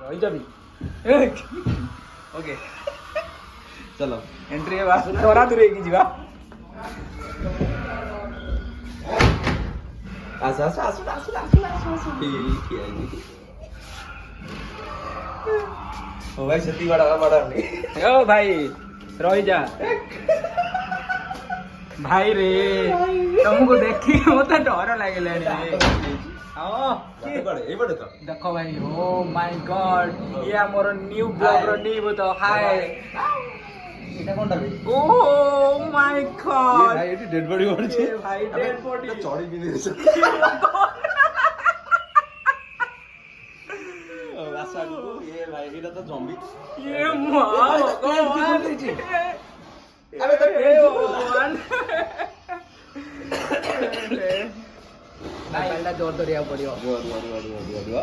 रही जाबी ओके चलो एंट्री है बात थोड़ा दूर की जीवा आसा आसा आसा आसा आसा ठीक है जी ओ भाई सती बड़ा नहीं ओ भाई रही जा भाई रे तुमको देखी मत डर लगे देखो भाई ओ माय गॉड ये मोर न्यू ब्लॉग रो न्यू तो हाय এটা কোনটা রে ओ माय गॉड ভাই এটি ডেড বডি পড়ছে भाई डेड बॉडी চড়ি বিনেছে আসাগু এ ভাই এটা তো জম্বি ये मां भगवान अबे तो भगवान भाई पहला जोर तो रिया पड़ियो रुआ